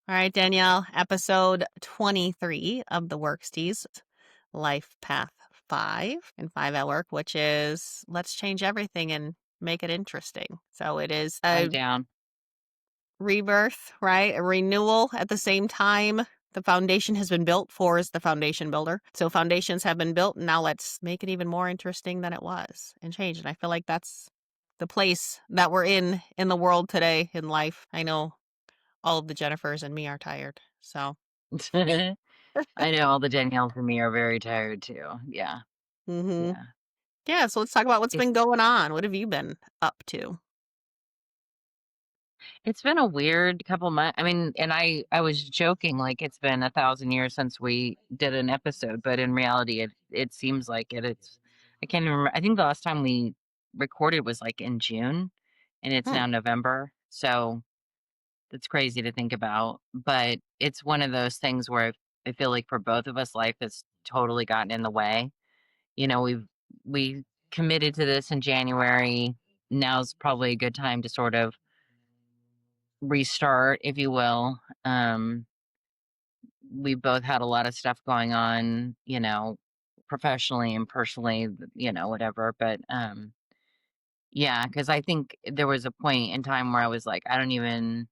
All right, Danielle, episode 23 of the Worksties, Life Path 5 and 5 at Work, which is let's change everything and make it interesting. So it is I'm a down. rebirth, right? A renewal at the same time. The foundation has been built. 4 is the foundation builder. So foundations have been built, and now let's make it even more interesting than it was and change. And I feel like that's the place that we're in the world today in life. I know all of the Jennifers and me are tired. So. I know all the Danielles and me are very tired too. Yeah. Mm-hmm. Yeah. Yeah, so let's talk about what's It's been going on. What have you been up to? it's been a weird couple months. I mean, and I was joking like it's been 1,000 years since we did an episode, but in reality it seems like it. It's I can't even remember. I think the last time we recorded was like in June and it's Hmm. now November. So it's crazy to think about, but it's one of those things where I feel like for both of us life has totally gotten in the way. You know, we committed to this in January. Now's probably a good time to sort of restart, if you will. We both had a lot of stuff going on, professionally and personally, whatever. But yeah, because I think there was a point in time where I was like, I don't even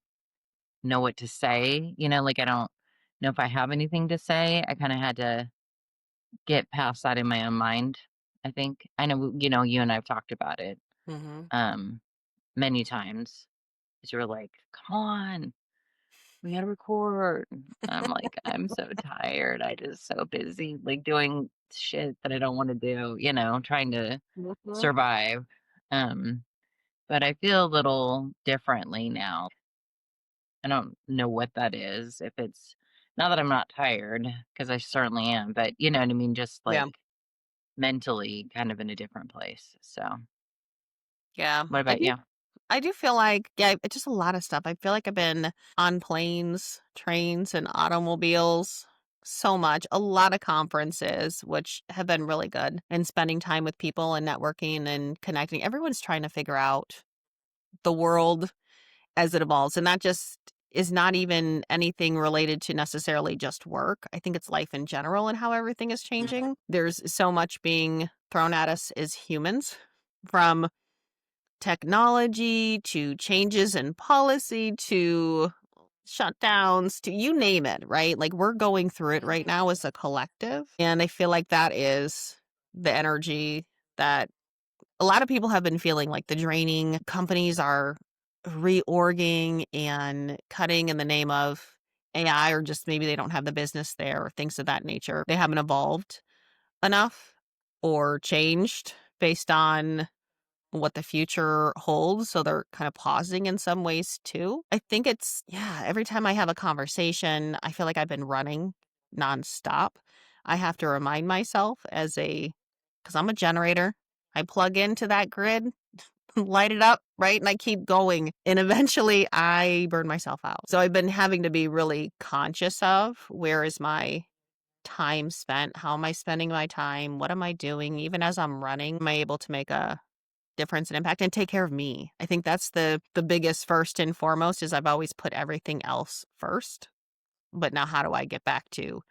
know what to say, like I don't know if I have anything to say. I kind of had to get past that in my own mind. I think I know, you and I've talked about it Mm-hmm. um many times. 'Cause you were like, come on, we gotta record. I'm like, I'm so tired. I just so busy like doing shit that I don't want to do, trying to Mm-hmm. survive. Um, but I feel a little differently now. I don't know what that is. If it's not that I'm not tired, because I certainly am, but you know what I mean, just Yeah. like mentally kind of in a different place. So Yeah. what I about do you? I do feel like, yeah, it's just a lot of stuff. I feel like I've been on planes, trains, and automobiles so much. A lot of conferences, which have been really good, and spending time with people and networking and connecting. Everyone's trying to figure out the world as it evolves. And that just is not even anything related to necessarily just work. I think it's life in general and how everything is changing. There's so much being thrown at us as humans, from technology to changes in policy to shutdowns to you name it, right? Like we're going through it right now as a collective. And I feel like that is the energy that a lot of people have been feeling, like the draining. Companies are reorging and cutting in the name of AI, or just maybe they don't have the business there or things of that nature. They haven't evolved enough or changed based on what the future holds. So they're kind of pausing in some ways too. I think it's, yeah, every time I have a conversation, I feel like I've been running nonstop. I have to remind myself because I'm a generator. I plug into that grid, light it up, right? And I keep going. And eventually I burn myself out. So I've been having to be really conscious of where is my time spent? How am I spending my time? What am I doing? Even as I'm running, am I able to make a difference and impact and take care of me? I think that's the biggest first and foremost is I've always put everything else first. But now how do I get back to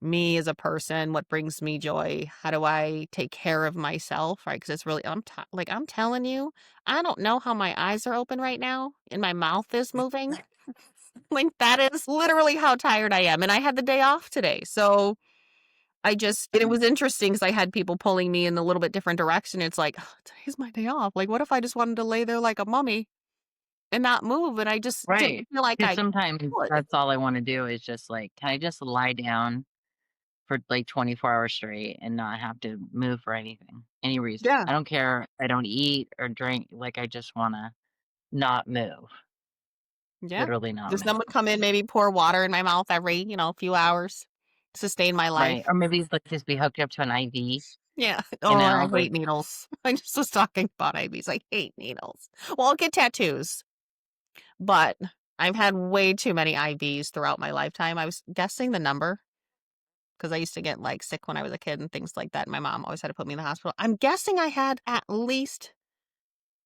me as a person? What brings me joy? How do I take care of myself? Right? Because it's really, like I'm telling you, I don't know how my eyes are open right now and my mouth is moving. Like that is literally how tired I am. And I had the day off today. So it was interesting because I had people pulling me in a little bit different direction. It's like, "Oh, today's my day off. Like, what if I just wanted to lay there like a mummy and not move? And I just didn't Right. feel like Because I sometimes could." that's all I want to do is just like, can I just lie down for like 24 hours straight and not have to move for anything, any reason? Yeah. I don't care. I don't eat or drink. Like, I just want to not move, Yeah. literally not Just move. someone come in, maybe pour water in my mouth every, few hours, sustain my Right. life. Or maybe like just be hooked up to an IV, Yeah. Oh, I hate like, needles. I just was talking about IVs. I hate needles. Well, I'll get tattoos, but I've had way too many IVs throughout my lifetime. I was guessing the number because I used to get like sick when I was a kid and things like that. And my mom always had to put me in the hospital. I'm guessing I had at least,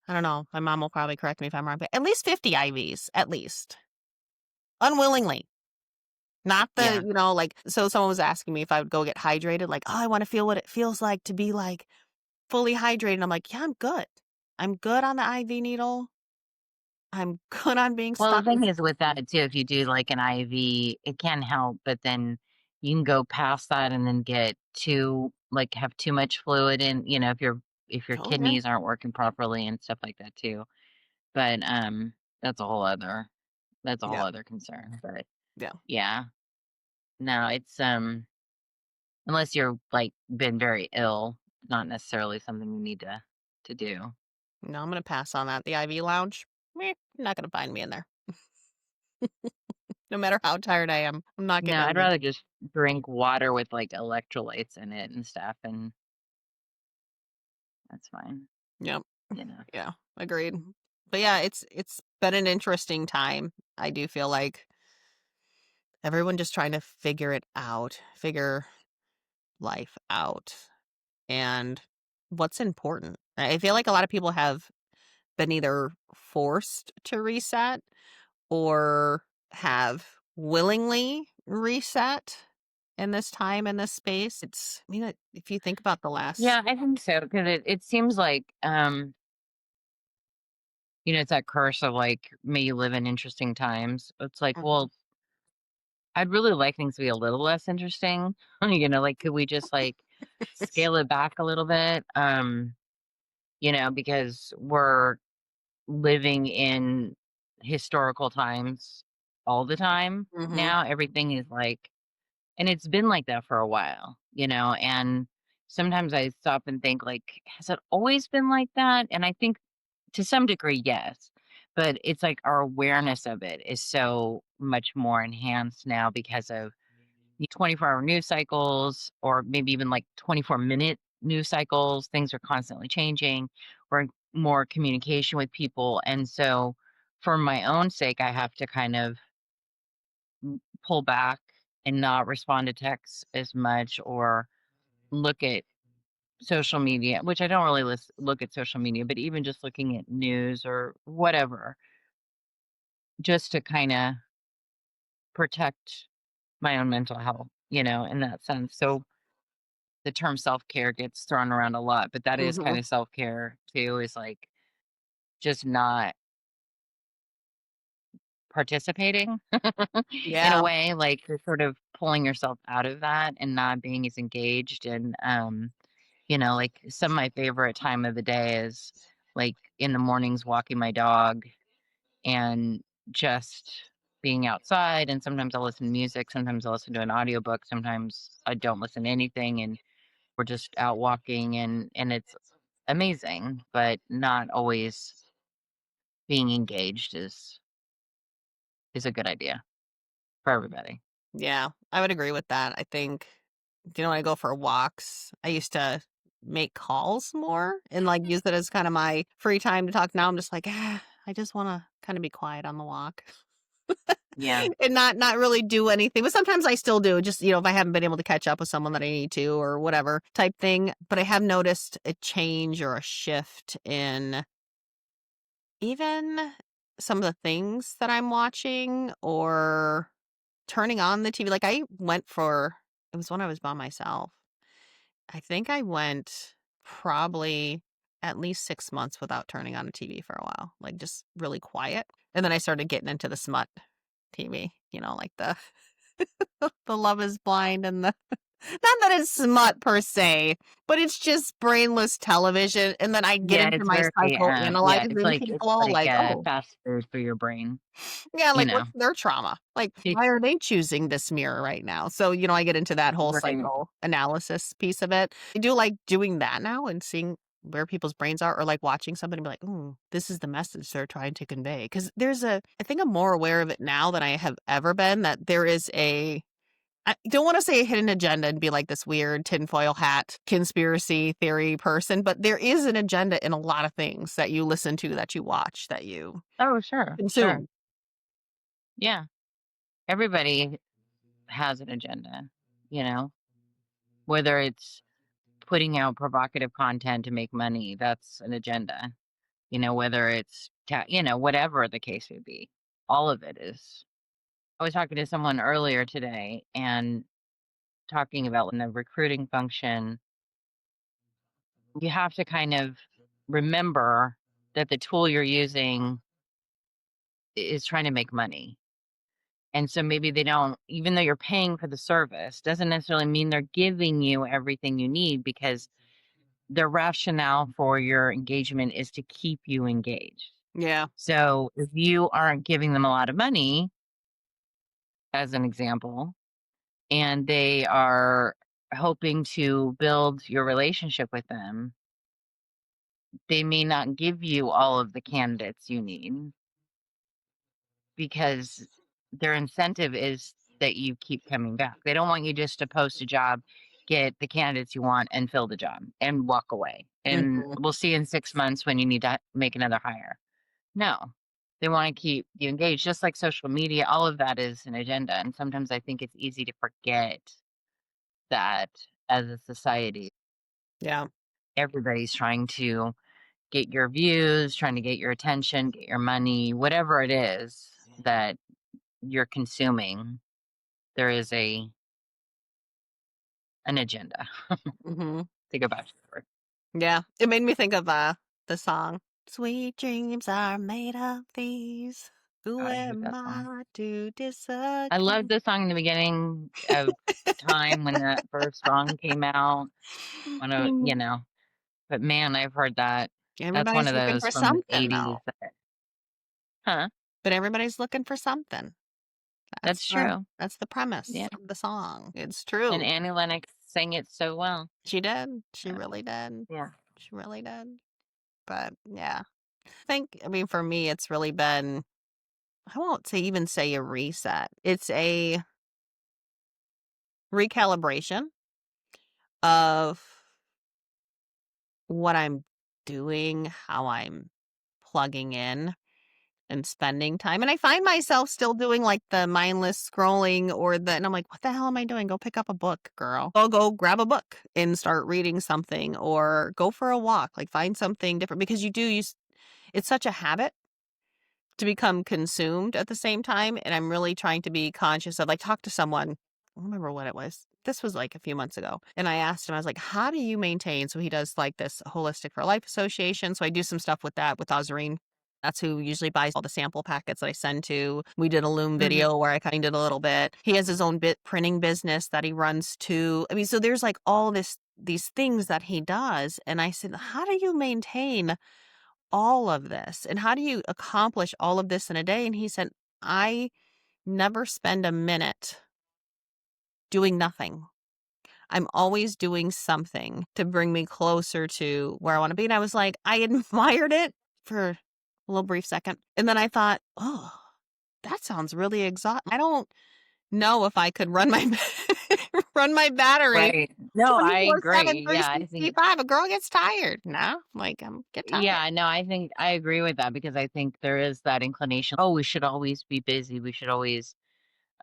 I don't know, my mom will probably correct me if I'm wrong, but at least 50 IVs, at least. unwillingly. Not the, Yeah. like, so someone was asking me if I would go get hydrated, like, "Oh, I wanna feel what it feels like to be, like, fully hydrated." And I'm like, "Yeah, I'm good. I'm good on the IV needle. I'm good on being Well, stuck the thing with." is with that too, if you do like an IV, it can help, but then you can go past that and then get have too much fluid in, if your Oh, yeah. kidneys aren't working properly and stuff like that too. But that's a whole other Yeah, concern. But yeah. yeah. No, it's unless you're like been very ill, not necessarily something you need to do. No, I'm gonna pass on that. The IV lounge, meh, not gonna find me in there. No matter how tired I am, I'm not No, getting in I'd there. rather just drink water with like electrolytes in it and stuff, and that's fine. Yep. You know. Yeah, agreed. But yeah, it's been an interesting time. I do feel like everyone just trying to figure life out, and what's important. I feel like a lot of people have been either forced to reset or have willingly reset in this time, in this space. I mean, if you think about the last. Yeah, I think so because it seems like it's that curse of like may you live in interesting times. It's like, Mhm. well, I'd really like things to be a little less interesting. Like could we just like scale it back a little bit? Because we're living in historical times all the time Mhm. now. Everything is like, and it's been like that for a while, and sometimes I stop and think, like, has it always been like that? And I think to some degree, yes. But it's like our awareness of it is so much more enhanced now because of the 24-hour news cycles, or maybe even like 24-minute news cycles. Things are constantly changing. We're in more communication with people. And so, for my own sake, I have to kind of pull back and not respond to texts as much or look at social media, which I don't really look at social media, but even just looking at news or whatever, just to kind of protect my own mental health, in that sense. So the term self-care gets thrown around a lot, but that is kind Mhm. of self-care too, is like just not participating in a Yeah. way, like you're sort of pulling yourself out of that and not being as engaged. And like some of my favorite time of the day is like in the mornings walking my dog and just being outside. And sometimes I'll listen to music, sometimes I'll listen to an audiobook, sometimes I don't listen to anything, and we're just out walking, and it's amazing, but not always being engaged is a good idea for everybody. Yeah, I would agree with that. I think, when I go for walks, I used to make calls more and like use it as kind of my free time to talk. Now I'm just like, I just want to kind of be quiet on the walk Yeah. and not really do anything. But sometimes I still do, just if I haven't been able to catch up with someone that I need to or whatever type thing. But I have noticed a change or a shift in even some of the things that I'm watching or turning on the TV. Like, it was when I was by myself. I think I went probably at least 6 months without turning on a TV for a while, like, just really quiet, and then I started getting into the smut TV, like the the Love Is Blind and the not that it's smut per se, but it's just brainless television, and then I get Yeah, into it's my very, yeah, psychoanalyzing it's people, like, like, "Oh." fast food for your brain, Yeah, you like, know? what's their trauma? Like, It why are they choosing this mirror right now? So, I get into that whole Right. psychoanalysis piece of it. I do like doing that now and seeing where people's brains are, or, like, watching somebody be like, "Ooh, this is the message they're trying to convey." Because I think I'm more aware of it now than I have ever been, that there is I don't wanna say a hidden agenda and be like this weird tinfoil hat conspiracy theory person, but there is an agenda in a lot of things that you listen to, that you watch, that you Oh, sure, sure. consume. Yeah. Everybody has an agenda, you know? Whether it's putting out provocative content to make money, that's an agenda. Whether it's whatever the case may be. All of it is I was talking to someone earlier today and talking about in the recruiting function, you have to kind of remember that the tool you're using is trying to make money. And so maybe they don't, even though you're paying for the service, doesn't necessarily mean they're giving you everything you need, because the rationale for your engagement is to keep you engaged. Yeah. So if you aren't giving them a lot of money, as an example, and they are hoping to build your relationship with them, they may not give you all of the candidates you need, because their incentive is that you keep coming back. They don't want you just to post a job, get the candidates you want, and fill the job and walk away. And Mhm. we'll see you in 6 months when you need to make another hire. No, they want to keep you engaged, just like social media. All of that is an agenda. And sometimes I think it's easy to forget that as a society, Yeah. everybody's trying to get your views, trying to get your attention, get your money, whatever it is that you're consuming. There is an agenda, Mhm. to go back to the word. Yeah. It made me think of, the song, "Sweet dreams are made of these. Who God, I hate am that song. I to I loved disagree?" the song in the beginning of time when that first song came out, when Mm. but man, I've heard that. That's one Everybody's of looking those for from the something '80s now, that, huh? but everybody's looking for something. That's true. That's the premise Yeah, of the song. It's and true. Annie Lennox sang it so well. She did. She Uh, really did. yeah. She really did. But, yeah. I mean, for me, it's really been, I won't say a reset. It's a recalibration of what I'm doing, how I'm plugging in and spending time. And I find myself still doing like the mindless scrolling and I'm like, what the hell am I doing? Go pick up a book, girl. Go grab a book and start reading something or go for a walk. Like find something different because it's such a habit to become consumed at the same time. And I'm really trying to be conscious of, like, talk to someone. I don't remember what it was. This was like a few months ago. And I asked him, I was like, how do you maintain? So he does like this Holistic for Life Association. So I do some stuff with that with Ozarine. That's who usually buys all the sample packets that I send to. We did a Loom Mhm. video where I kind of did a little bit. He has his own bit printing business that he runs too. I mean, so there's like all these things that he does. And I said, how do you maintain all of this? And how do you accomplish all of this in a day? And he said, I never spend a minute doing nothing. I'm always doing something to bring me closer to where I want to be. And I was like, I admired it for a little brief second. And then I thought, oh, that sounds really exhausting. I don't know if I could run my run my battery Right. No, I 24/7, agree. Yeah, I think 365. A girl gets tired. No, like I'm get tired. yeah, no, I think I agree with that, because I think there is that inclination, "Oh, we should always be busy. We should always,"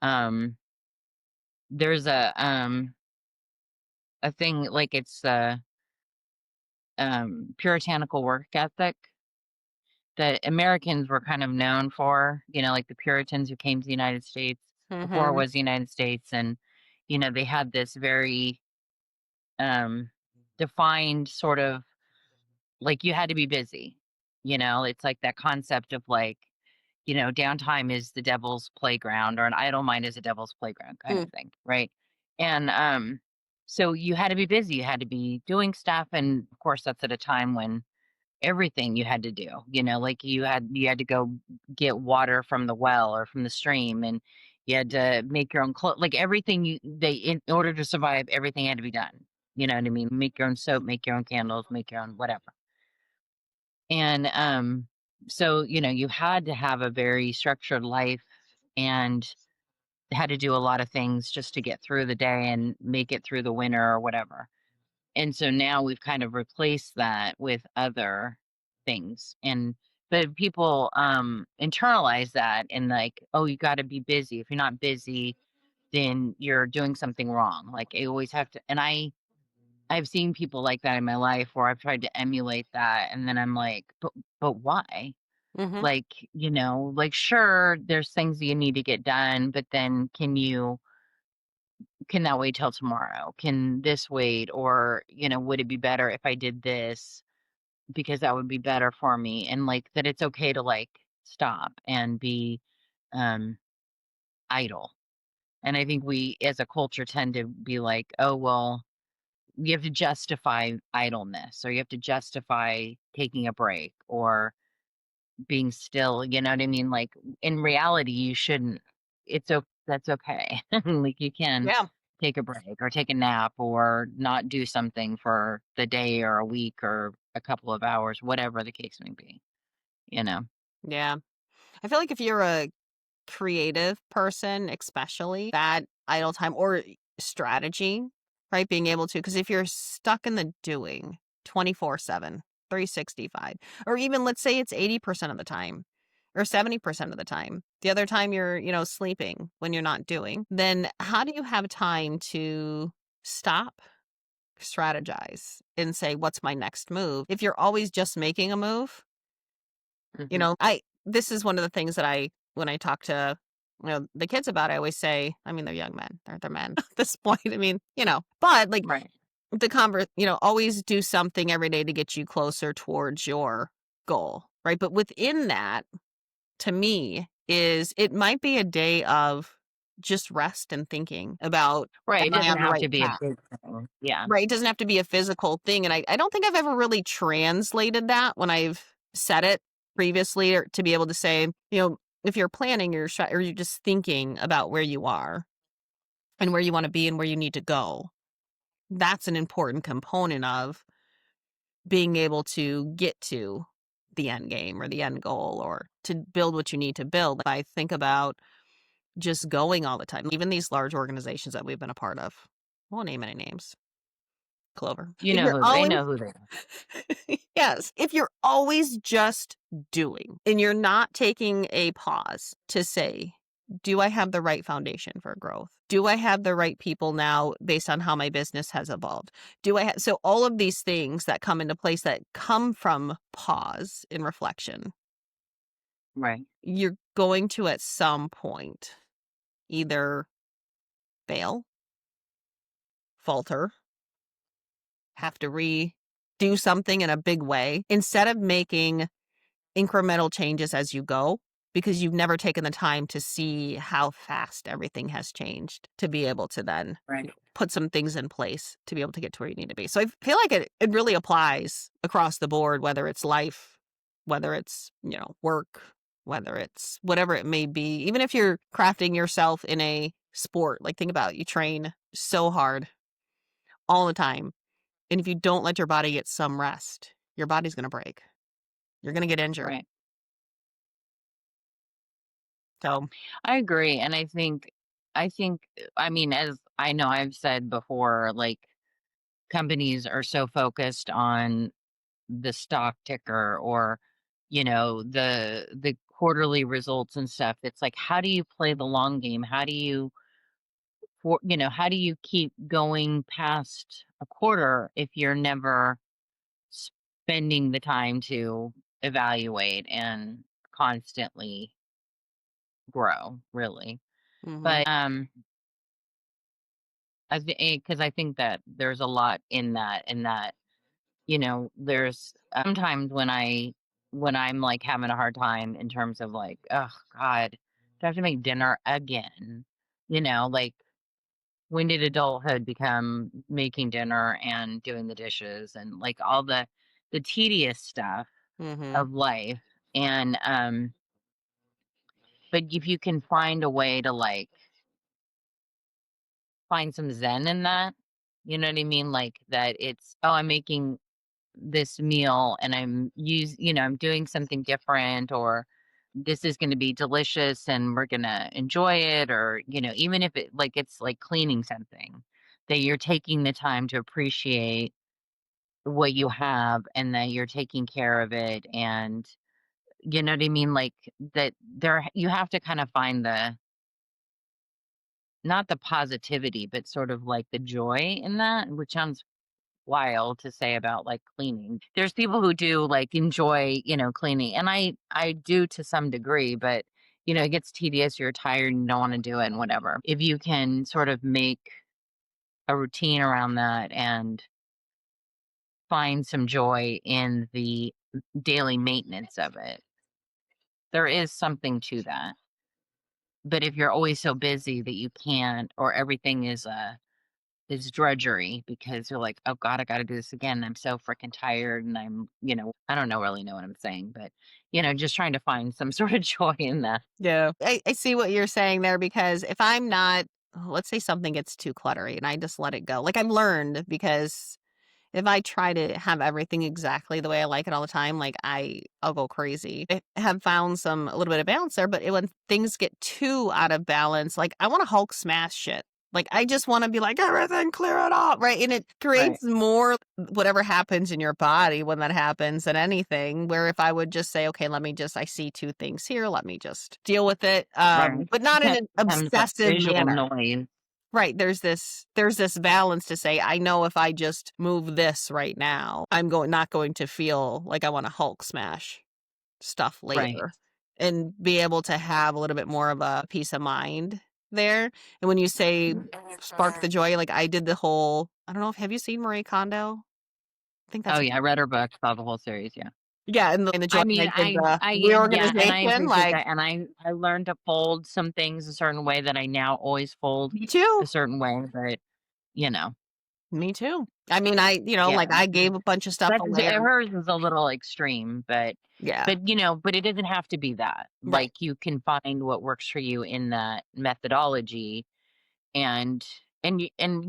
um there's a thing, like, it's puritanical work ethic that Americans were kind of known for, like the Puritans who came to the United States before it Mhm. was the United States, and, they had this very, um, defined sort of, like, you had to be busy, it's like that concept of, like, downtime is the devil's playground, or an idle mind is a devil's playground kind of Mm. thing, right? And, so you had to be busy, you had to be doing stuff, and, of course, that's at a time when everything you had to do, like you had to go get water from the well or from the stream, and you had to make your own clothes, like everything in order to survive, everything had to be done. You know what I mean? Make your own soap, make your own candles, make your own whatever. And so you had to have a very structured life, and had to do a lot of things just to get through the day and make it through the winter or whatever. And so now we've kind of replaced that with other things. But people internalize that, and like, oh, you got to be busy. If you're not busy, then you're doing something wrong. Like, I always have to, and I've seen people like that in my life where I've tried to emulate that, and then I'm like, but why? Mhm. Like, like, sure, there's things that you need to get done, but then can that wait till tomorrow? Can this wait? Or, would it be better if I did this because that would be better for me? And like that it's okay to like stop and be um idle. And I think we as a culture tend to be like, oh, well, you have to justify idleness or you have to justify taking a break or being still, you know what I mean? Like, in reality, you shouldn't. That's okay. Like, you can Yeah. take a break or take a nap or not do something for the day or a week or a couple of hours, whatever the case may be, you know? Yeah. I feel like if you're a creative person, especially that idle time or strategy, right? Being able to, because if you're stuck in the doing 24/7, 365, or even let's say it's 80% of the time or 70% of the time, the other time you're, sleeping when you're not doing, then how do you have time to stop, strategize, and say, what's my next move? If you're always just making a move, Mhm. this is one of the things that when I talk to, the kids about, I always say, I mean, they're young men, they're men at this point. I mean, but like Right. always do something every day to get you closer towards your goal, right? But within that, to me, is it might be a day of just rest and thinking about, Right. It am I doesn't on the have right to be a path? big thing. Yeah. Right, it doesn't have to be a physical thing, and I don't think I've ever really translated that when I've said it previously or to be able to say, if you're planning or you're just thinking about where you are and where you wanna be and where you need to go, that's an important component of being able to get to the end game or the end goal or to build what you need to build. I think about just going all the time, even these large organizations that we've been a part of. I won't name any names. Clover. If you're They always know who they are. Yes, if you're always just doing and you're not taking a pause to say, do I have the right foundation for growth? Do I have the right people now based on how my business has evolved? Do I have so all of these things that come into place that come from pause and reflection, Right. you're going to at some point either fail, falter, have to redo something in a big way instead of making incremental changes as you go because you've never taken the time to see how fast everything has changed to be able to then Right. put some things in place to be able to get to where you need to be. So I feel like it really applies across the board, whether it's life, whether it's, work, whether it's whatever it may be. Even if you're crafting yourself in a sport, like think about it, you train so hard all the time. And if you don't let your body get some rest, your body's going to break. You're going to get injured. Right. So, I agree. And I mean, as I know I've said before, like companies are so focused on the stock ticker or the quarterly results and stuff. It's like, how do you play the long game? How do you keep going past a quarter if you're never spending the time to evaluate and constantly grow, really? mhm. But because I think that there's a lot in that. There's sometimes when I'm, like, having a hard time in terms of, like, "Oh god, do I have to make dinner again?" Like, when did adulthood become making dinner and doing the dishes and, like, all the tedious stuff Mhm. of life? And, but if you can find a way to, like, find some zen in that, you know what I mean? Like, that it's, "Oh, I'm making this meal and I'm doing something different or this is going to be delicious and we're going to enjoy it or even if it's like cleaning something that you're taking the time to appreciate what you have and that you're taking care of it and you know what I mean like that there you have to kind of find the not the positivity but sort of like the joy in that which sounds while to say about like cleaning. There's people who do like enjoy, cleaning. And I do to some degree, but it gets tedious, you're tired, and you don't want to do it and whatever. If you can sort of make a routine around that and find some joy in the daily maintenance of it, there is something to that. But if you're always so busy that you can't, or everything is drudgery because you're like, oh God, I got to do this again. I'm so freaking tired, and I don't really know what I'm saying, but just trying to find some sort of joy in that. Yeah. I see what you're saying there because if I'm not, let's say something gets too cluttery and I just let it go. Like I've learned because if I try to have everything exactly the way I like it all the time, like I'll go crazy. I have found a little bit of balance there, but when things get too out of balance, like I want to Hulk smash shit. Like I just want to be like everything, clear it up, right? And it Right. creates more whatever happens in your body when that happens than anything. Where if I would just say, okay, I see two things here, let me just deal with it, Right. but not in That an becomes like obsessive visual manner. noise. Right, there's this balance to say, I know if I just move this right now, I'm not going to feel like I wanna Hulk smash stuff Right. later, and be able to have a little bit more of a peace of mind there, and when you say spark the joy, like, I did the whole I don't know if have you seen Marie Kondo? I think Oh that's yeah, I read her book, saw the whole series. Yeah. yeah, and the joy I mean, I did the yeah, and I reorganization, appreciate like that. And I learned to fold some things a certain way that I now always fold me a too. certain way, but you know, Me too. I mean, yeah. like, I gave a bunch of stuff That's away or hers is a little extreme, but yeah, but it doesn't have to be that. right. Like you can find what works for you in that methodology, and and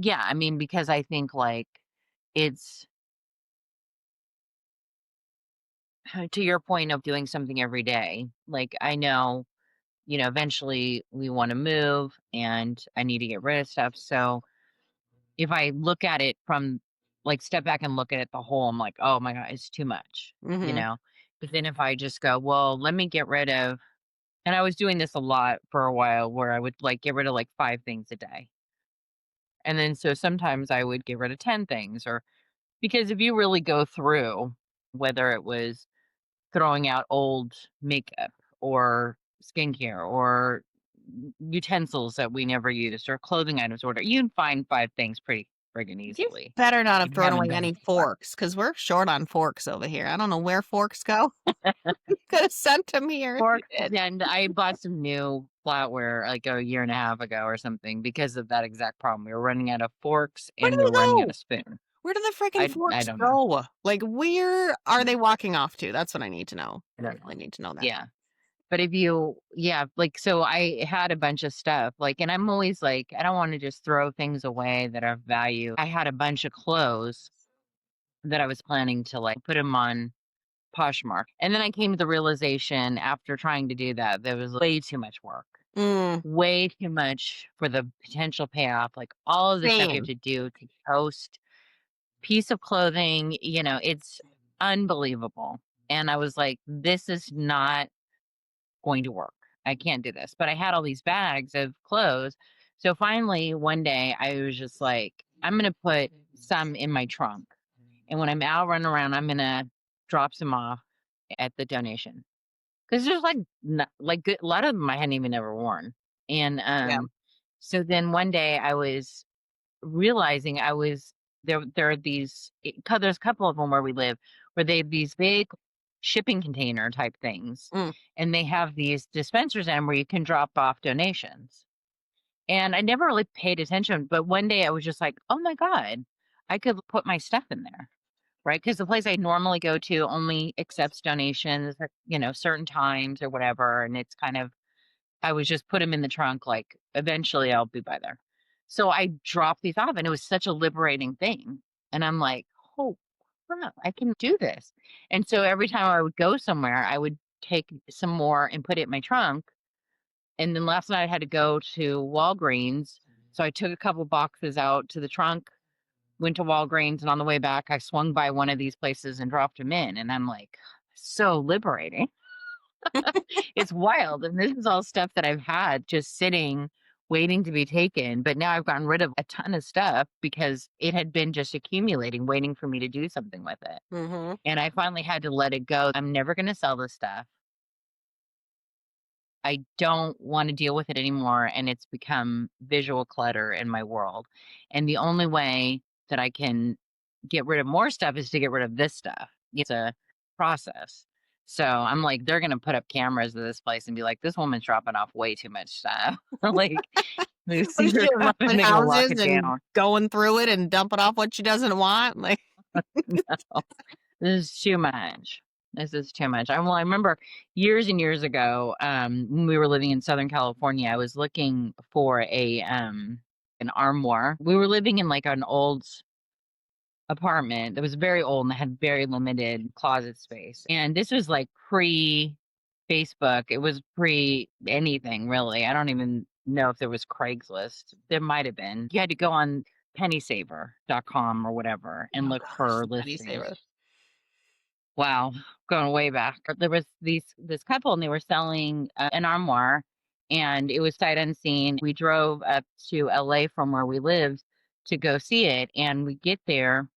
yeah, I mean, because I think like it's to your point of doing something every day. Like I know, eventually we want to move and I need to get rid of stuff. So if I look at it from like step back and look at it the whole, I'm like, oh my God, it's too much, you Mhm. know? But then if I just go, well, let me get rid of, and I was doing this a lot for a while where I would like get rid of like 5 things a day. And then so sometimes I would get rid of 10 things, or because if you really go through, whether it was throwing out old makeup or skincare or utensils that we never used or clothing items order, you can find 5 things pretty friggin' You easily better not have if you thrown haven't away done any it before. forks, because 'cause we're short on forks over here. I don't know where forks go. You coulda sent them here if you Forks, did. and I bought some new flatware like a year and a half ago or something because of that exact problem. We were running out of forks Where do and we they were running out go? of spoon. Where do the freaking I forks don't know. go? Like, where are they walking off to? That's what I need to know. I I don't know. really need to know that. Yeah. But if you yeah, like, so I had a bunch of stuff, like, and I'm always like, I don't wanna just throw things away that are of value. I had a bunch of clothes that I was planning to, like, put them on Poshmark, and then I came to the realization after trying to do that, there was way too much work, Mm, way too much for the potential payoff, like, all of the stuff you have same. to do to post piece of clothing, it's unbelievable, and I was like, "This is not going to work. I can't do this." But I had all these bags of clothes. So finally, one day, I was just like, I'm going to put some in my trunk. And when I'm out running around, I'm going to drop some off at the donation. Because there's like, a lot of them I hadn't even ever worn. And Yeah. so then one day I was realizing there are there's a couple of them where we live where they have these big shipping container type things, Mm. and they have these dispensers in 'em where you can drop off donations. And I never really paid attention, but one day I was just like, "Oh my god, I could put my stuff in there." Right? Because the place I normally go to only accepts donations at, certain times or whatever, and it's kind of I was just put them in the trunk, like, eventually I'll be by there. So I dropped these off, and it was such a liberating thing, and I'm like, "Oh, crap, I can do this." And so every time I would go somewhere, I would take some more and put it in my trunk, and then last night I had to go to Walgreens, so I took a couple boxes out to the trunk, went to Walgreens, and on the way back, I swung by one of these places and dropped them in, and I'm like, "So liberating." It's wild, and this is all stuff that I've had just sitting waiting to be taken. But now I've gotten rid of a ton of stuff because it had been just accumulating, waiting for me to do something with it. Mhm. And I finally had to let it go. I'm never going to sell this stuff. I don't want to deal with it anymore. And it's become visual clutter in my world. And the only way that I can get rid of more stuff is to get rid of this stuff. It's a process. So I'm like, they're going to put up cameras at this place and be like, this woman's dropping off way too much stuff. Like, they What see is her she come up and open they're going to lock houses it and down. going through it and dumping off what she doesn't want? Like, No, this is too much. This is too much. I remember years and years ago, when we were living in Southern California, I was looking for an armoire. We were living in like an old apartment that was very old and had very limited closet space. And this was like pre Facebook. It was pre anything really. I don't even know if there was Craigslist. There might have been. You had to go on pennysaver.com or whatever and oh look gosh, for the penny listings. saver. Wow, going way back. There was this couple and they were selling an armoire and it was sight unseen. We drove up to LA from where we lived to go see it and we get there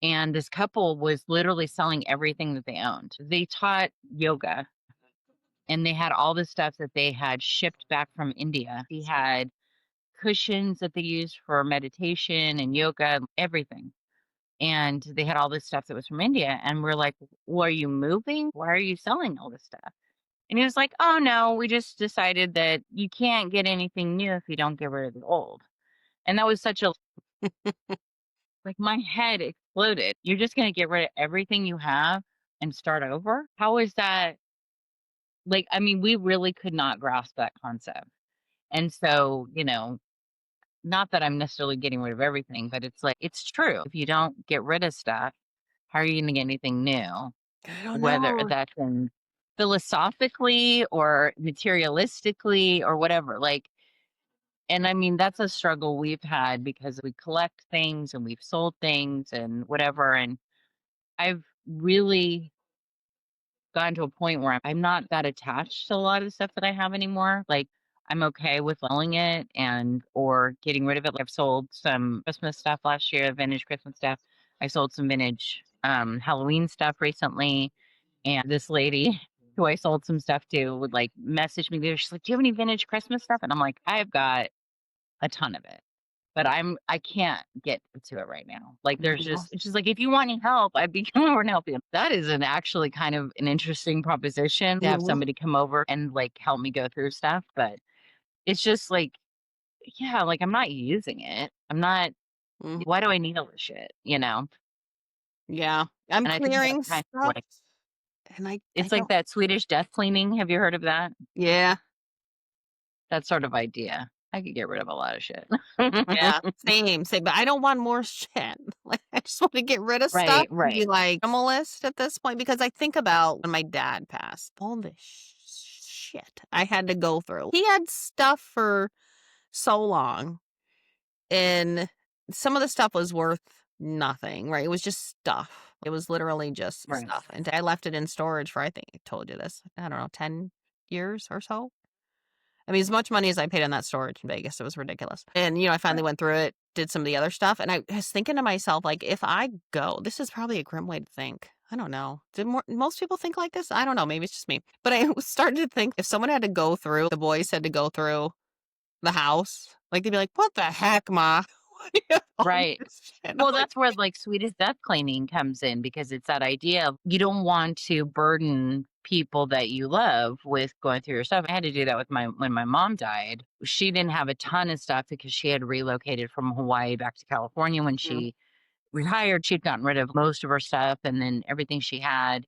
and this couple was literally selling everything that they owned. They taught yoga and they had all the stuff that they had shipped back from India. They had cushions that they used for meditation and yoga, everything. And they had all this stuff that was from India. And we're like, well, are you moving? Why are you selling all this stuff? And he was like, oh, no, we just decided that you can't get anything new if you don't get rid of the old. And that was such a, like, my head exploded. You're just going to get rid of everything you have and start over? How is that? Like, I mean, we really could not grasp that concept. And so, not that I'm necessarily getting rid of everything, but it's like, it's true. If you don't get rid of stuff, how are you going to get anything new? I don't Whether know. that's in philosophically or materialistically or whatever. Like, and I mean, that's a struggle we've had because we collect things and we've sold things and whatever. And I've really gotten to a point where I'm not that attached to a lot of the stuff that I have anymore. Like, I'm okay with selling it and or getting rid of it. Like, I've sold some Christmas stuff last year, vintage Christmas stuff. I sold some vintage Halloween stuff recently. And this lady who I sold some stuff to would like message me there. She's like, do you have any vintage Christmas stuff? And I'm like, I've got a ton of it. But I can't get to it right now. Like there's No. just it's just like if you want any help, I'd be more than help you. That is an actually kind of an interesting proposition to have Mhm. somebody come over and like help me go through stuff. But it's just like, yeah, like I'm not using it. I'm not Mhm. why do I need all this shit? Yeah. I'm And I think that's clearing kind of stuff what and I it's like don't. that Swedish death cleaning. Have you heard of that? Yeah. That sort of idea. I could get rid of a lot of shit. Yeah. Same, but I don't want more shit. Like, I just want to get rid of stuff Right, and be right. like minimalist at this point because I think about when my dad passed, all the shit I had to go through. He had stuff for so long, and some of the stuff was worth nothing, right? It was just stuff. It was literally just Right. stuff. And I left it in storage for, I think I told you this, I don't know, 10 years or so. I mean, as much money as I paid on that storage in Vegas, it was ridiculous. And, I finally Right. went through it, did some of the other stuff, and I was thinking to myself, like, if I go, this is probably a grim way to think. I don't know. Did most people think like this? I don't know. Maybe it's just me. But I was starting to think if someone had to go through, the boys had to go through the house, like they'd be like, "What the heck, ma? Why do you have all Right. this shit?" I'm Well, like, that's where like Swedish death cleaning comes in because it's that idea of you don't want to burden people that you love with going through your stuff. I had to do that with my when my mom died. She didn't have a ton of stuff because she had relocated from Hawaii back to California when mm, she retired. She'd gotten rid of most of her stuff and then everything she had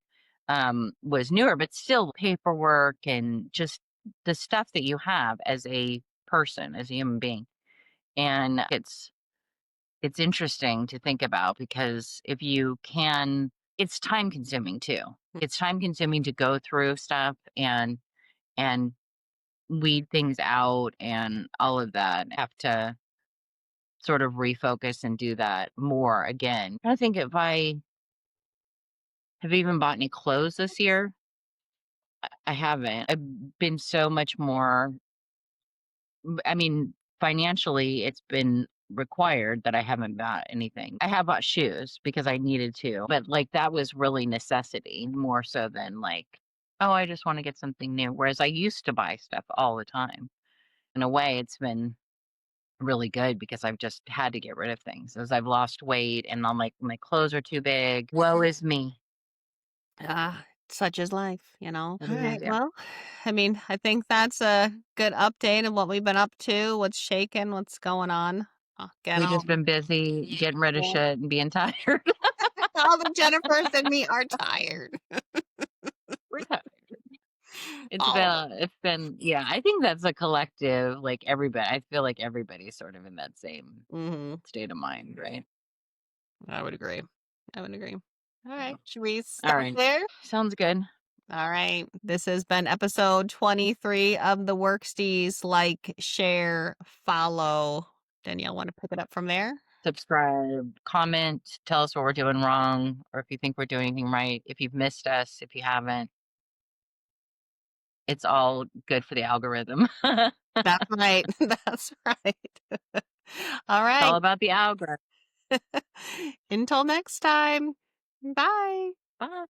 was newer, but still paperwork and just the stuff that you have as a person, as a human being. And it's interesting to think about because if you can it's time consuming too. mm, It's time consuming to go through stuff and weed things out and all of that. Have to sort of refocus and do that more again. I think if I have even bought any clothes this year, I haven't. I've been so much more I mean, financially, it's been required that I haven't bought anything. I have bought shoes because I needed to, but, like, that was really necessity more so than, like, "Oh, I just wanna get something new," whereas I used to buy stuff all the time. In a way, it's been really good because I've just had to get rid of things as I've lost weight and I'm like, "My clothes are too big. Woe is me." Ah, such is life, you know? It All right. is, yeah. Well, I mean, I think that's a good update of what we've been up to, what's shaking, what's going on. Again, We've just been busy getting rid of shit and being tired. all the Jennifers and me are tired. We're tired. All of It's been yeah, I think that's a collective, like, everybody I feel like everybody's sort of in that same them. state of mind, right? I would agree. I would agree. All So, right. Should we stop alright. there? Sounds good. All right. This has been episode 23 of the Worksties. Like, share, follow. Danielle, want to pick it up from there? Subscribe, comment, tell us what we're doing wrong, or if you think we're doing anything right. If you've missed us, if you haven't, it's all good for the algorithm. It's That's right. That's right. All right. all about the algorithm. Until next time. Bye. Bye.